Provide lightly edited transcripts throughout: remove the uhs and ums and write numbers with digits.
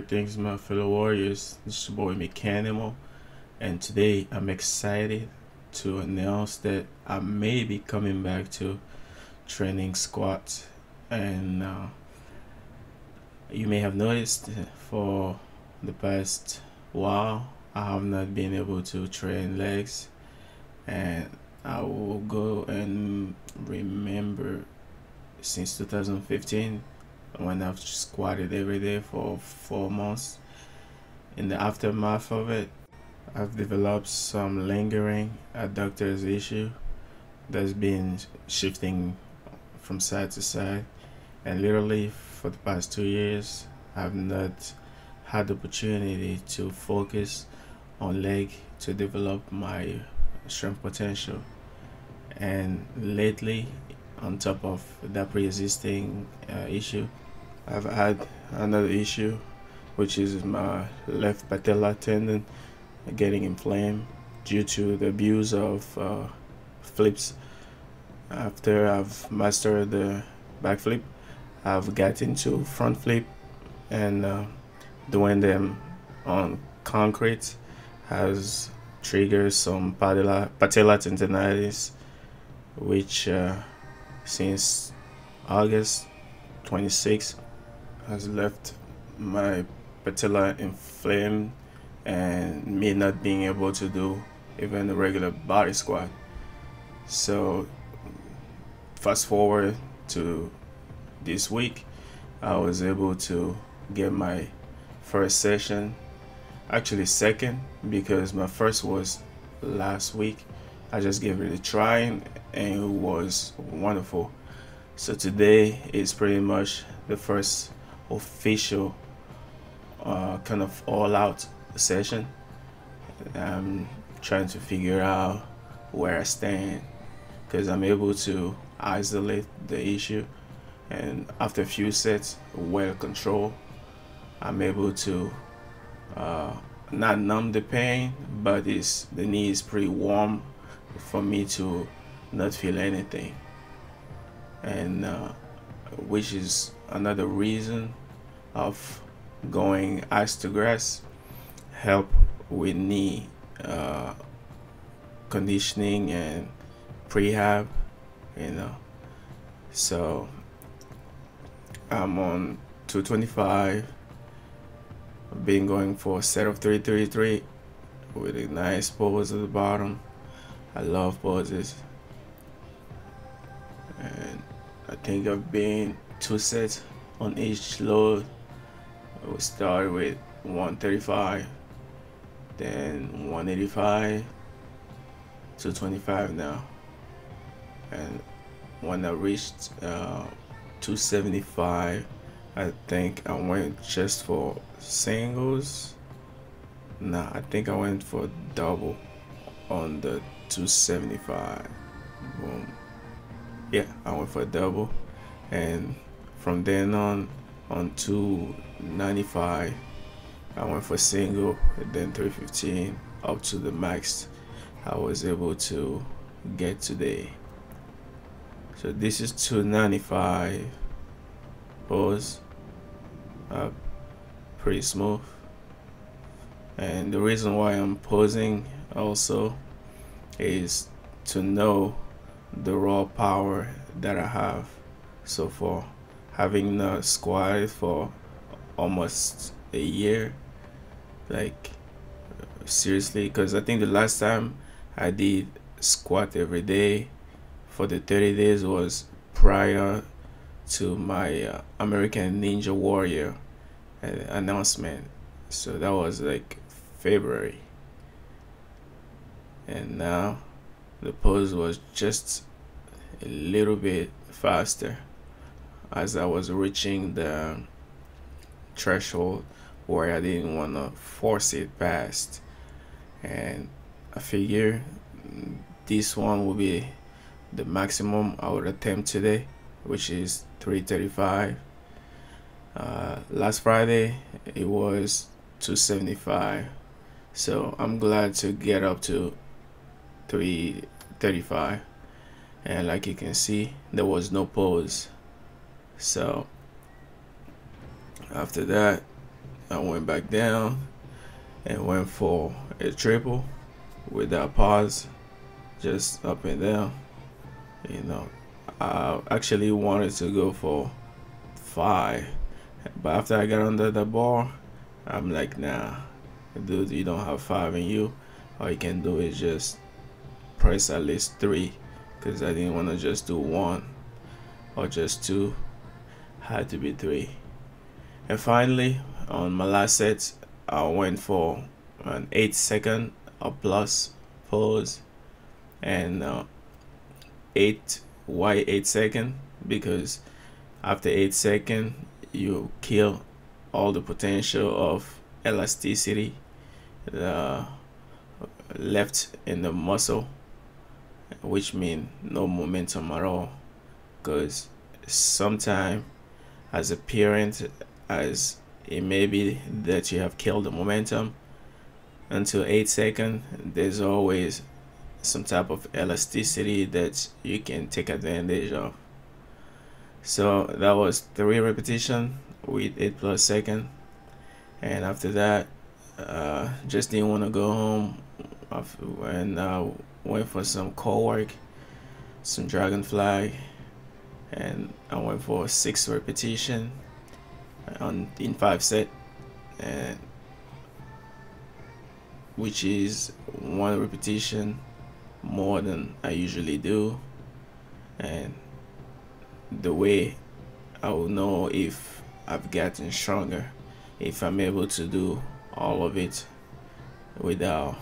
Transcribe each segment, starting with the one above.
Greetings, my fellow warriors. This is your boy Mechanimo, and today I'm excited to announce that I may be coming back to training squats. And you may have noticed for the past while I have not been able to train legs, and I will go and remember since 2015 when I've squatted every day for 4 months. In the aftermath of it, I've developed some lingering adductors issue that's been shifting from side to side, and literally for the past 2 years I've not had the opportunity to focus on leg to develop my strength potential. And lately, on top of that pre-existing issue, I've had another issue, which is my left patellar tendon getting inflamed due to the abuse of flips. After I've mastered the back flip, I've got into front flip, and doing them on concrete has triggered some patellar tendinitis, which since August 26 has left my patella inflamed and me not being able to do even a regular body squat. So fast forward to this week, I was able to get my first session, actually second, because my first was last week. I just gave it a try and it was wonderful. So today is pretty much the first official kind of all-out session. I'm trying to figure out where I stand, because I'm able to isolate the issue, and after a few sets well controlled, I'm able to not numb the pain, but the knee is pretty warm for me to not feel anything, and which is another reason of going ice to grass help with knee conditioning and prehab, so I'm on 225. I've been going for a set of 333 with a nice pose at the bottom. I love poses, and I think I've been 2 sets on each load. We started with 135, then 185, 225 now, and when I reached 275, I think I went just for singles. Nah, I think I went for double on the 275. Boom. Yeah, I went for a double, and from then on 295 I went for single, and then 315 up to the max I was able to get today. So this is 295 pose, pretty smooth. And the reason why I'm posing also is to know the raw power that I have so far, having not squatted for almost a year, like seriously, because I think the last time I did squat every day for the 30 days was prior to my American Ninja Warrior announcement. So that was like February, and now the pose was just a little bit faster as I was reaching the threshold where I didn't want to force it past, and I figure this one will be the maximum I would attempt today, which is 335. Last Friday it was 275, so I'm glad to get up to 335, and like you can see, there was no pose. So after that, I went back down and went for a triple without pause, just up and down. You know, I actually wanted to go for 5, but after I got under the bar, I'm like, nah, dude, you don't have 5 in you. All you can do is just press at least 3, because I didn't want to just do 1 or just 2. Had to be 3. And finally, on my last set, I went for an 8-second or plus pause, and 8 8 second, because after 8 seconds you kill all the potential of elasticity left in the muscle, which means no momentum at all. Because sometimes, as apparent as it may be that you have killed the momentum, until 8 seconds there's always some type of elasticity that you can take advantage of. So that was 3 repetitions with 8+ seconds, and after that just didn't want to go home, and went for some core work, some dragonfly, and I went for 6 repetitions in 5 sets, and which is 1 repetition more than I usually do. And the way I will know if I've gotten stronger, if I'm able to do all of it without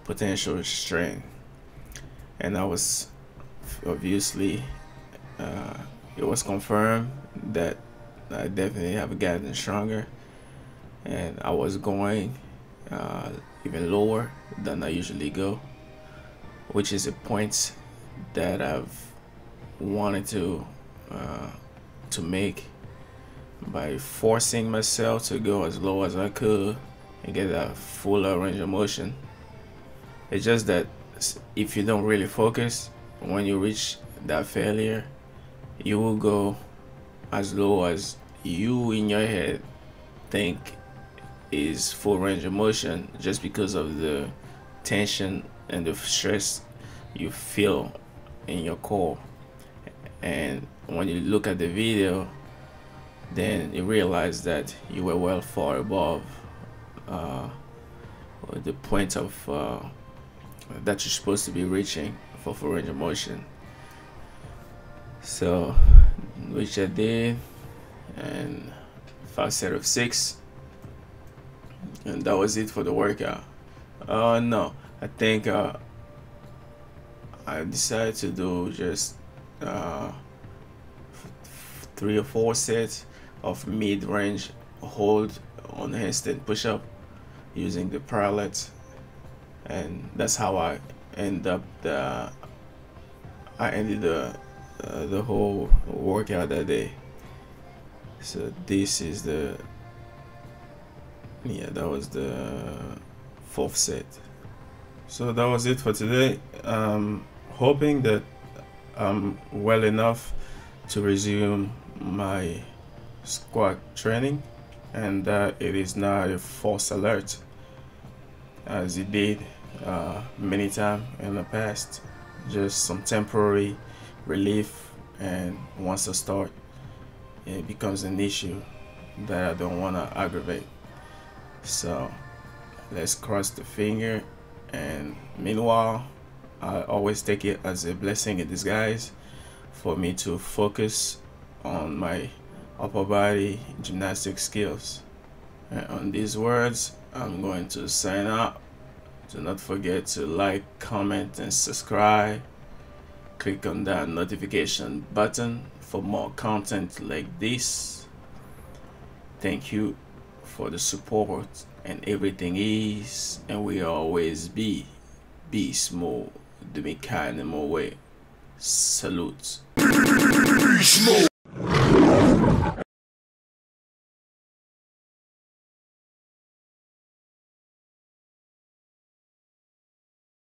potential strain. And I was obviously it was confirmed that I definitely have gotten stronger, and I was going even lower than I usually go, which is a point that I've wanted to make by forcing myself to go as low as I could and get a fuller range of motion. It's just that if you don't really focus, when you reach that failure, you will go as low as you in your head think is full range of motion, just because of the tension and the stress you feel in your core. And when you look at the video, then you realize that you were well far above the point of that you're supposed to be reaching for full range of motion. So which I did, and 5 sets of 6, and that was it for the workout. No, I think I decided to do just 3 or 4 sets of mid-range hold on handstand push-up using the parallels, and that's how I ended the whole workout that day. So this is that was the 4th set. So that was it for today. Hoping that I'm well enough to resume my squat training, and that it is not a false alert as it did many times in the past. Just some temporary relief, and once I start, it becomes an issue that I don't want to aggravate. So let's cross the finger, and meanwhile I always take it as a blessing in disguise for me to focus on my upper body gymnastic skills. And on these words, I'm going to sign out. Do not forget to like, comment, and subscribe. Click on that notification button for more content like this. Thank you for the support, and everything is and will always be smooth the mechanical way. Salute.